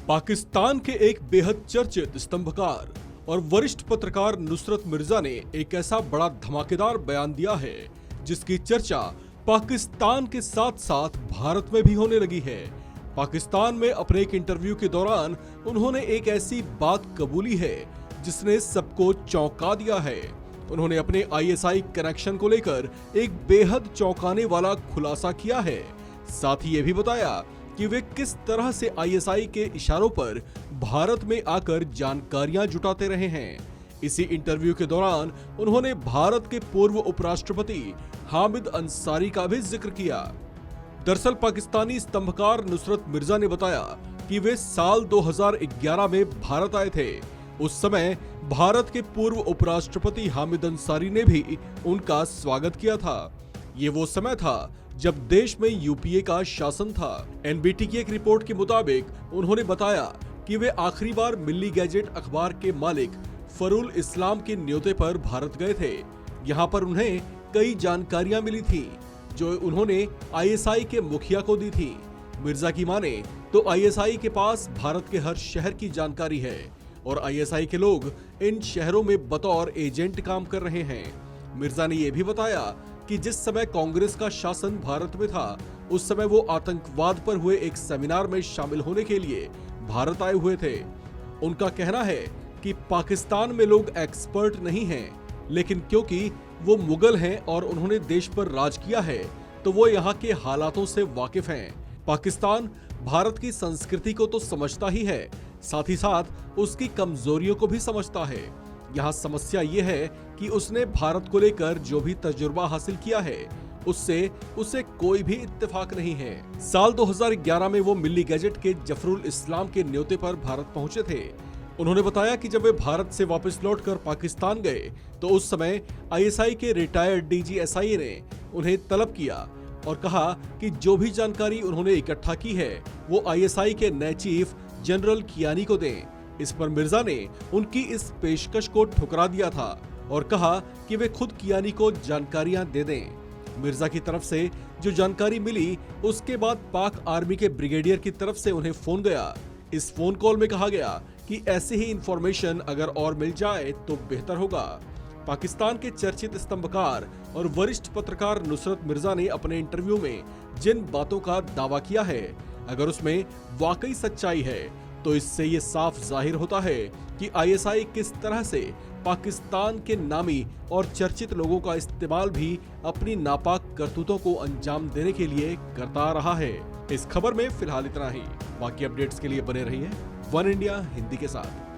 पाकिस्तान के एक बेहद चर्चित स्तंभकार और वरिष्ठ पत्रकार नुसरत मिर्जा ने एक ऐसा बड़ा धमाकेदार बयान दिया है जिसकी चर्चा पाकिस्तान के साथ साथ भारत में भी होने लगी है। पाकिस्तान में अपने एक इंटरव्यू के दौरान उन्होंने एक ऐसी बात कबूली है जिसने सबको चौंका दिया है। उन्होंने अपने आईएसआई कनेक्शन को लेकर एक बेहद चौंकाने वाला खुलासा किया है। साथ ही ये भी बताया कि वे किस तरह से आईएसआई के इशारों पर भारत में आकर जानकारियां जुटाते रहे हैं। इसी इंटरव्यू के दौरान उन्होंने भारत के पूर्व उपराष्ट्रपति हामिद अंसारी का भी जिक्र किया। दरअसल पाकिस्तानी स्तंभकार नुसरत मिर्जा ने बताया कि वे साल 2011 में भारत आए थे। उस समय भारत के पूर्व उपराष्ट्रपति हामिद अंसारी ने भी उनका स्वागत किया था। ये वो समय था जब देश में यूपीए का शासन था। एनबीटी की एक रिपोर्ट के मुताबिक उन्होंने बताया कि वे आखिरी बार मिल्ली गैजेट अखबार के मालिक फरुल इस्लाम के न्योते पर भारत गए थे। यहाँ पर उन्हें कई जानकारियां मिली थी जो उन्होंने आईएसआई के मुखिया को दी थी। मिर्जा की माने तो आईएसआई के पास भारत के हर शहर की जानकारी है और आईएसआई के लोग इन शहरों में बतौर एजेंट काम कर रहे हैं। मिर्जा ने यह भी बताया कि जिस समय कांग्रेस का शासन भारत में था उस समय वो आतंकवाद पर हुए एक सेमिनार में शामिल होने के लिए भारत आए हुए थे। उनका कहना है कि पाकिस्तान में लोग एक्सपर्ट नहीं हैं, लेकिन क्योंकि वो मुगल हैं और उन्होंने देश पर राज किया है तो वो यहाँ के हालातों से वाकिफ हैं। पाकिस्तान भारत की संस्कृति को तो समझता ही है, साथ ही साथ उसकी कमजोरियों को भी समझता है। यहाँ समस्या ये है कि उसने भारत को लेकर जो भी तजुर्बा हासिल किया है उससे उसे कोई भी इत्तेफाक नहीं है। साल 2011 में वो मिल्ली गैजेट के जफरुल इस्लाम के न्योते पर भारत पहुंचे थे। उन्होंने बताया कि जब वे भारत से वापस लौटकर पाकिस्तान गए तो उस समय आईएसआई के रिटायर्ड डीजी एसआई ने उन्हें तलब किया और कहा कि जो भी जानकारी उन्होंने इकट्ठा की है वो आईएसआई के नए चीफ जनरल कियानी को दें। इस पर मिर्जा ने उनकी इस पेशकश को ठुकरा दिया था और कहा कि वे खुद कियानी को जानकारियां दे दें। मिर्जा की तरफ से जो जानकारी मिली उसके बाद पाक आर्मी के ब्रिगेडियर की तरफ से उन्हें फोन गया। इस फोन कॉल में कहा गया कि ऐसी ही इंफॉर्मेशन अगर और मिल जाए तो बेहतर होगा। पाकिस्तान के चर्चित स्तंभकार और वरिष्ठ पत्रकार नुसरत मिर्जा ने अपने इंटरव्यू में जिन बातों का दावा किया है अगर उसमें वाकई सच्चाई है तो इससे ये साफ जाहिर होता है कि आईएसआई किस तरह से पाकिस्तान के नामी और चर्चित लोगों का इस्तेमाल भी अपनी नापाक करतूतों को अंजाम देने के लिए करता रहा है। इस खबर में फिलहाल इतना ही। बाकी अपडेट्स के लिए बने रहिए वन इंडिया हिंदी के साथ।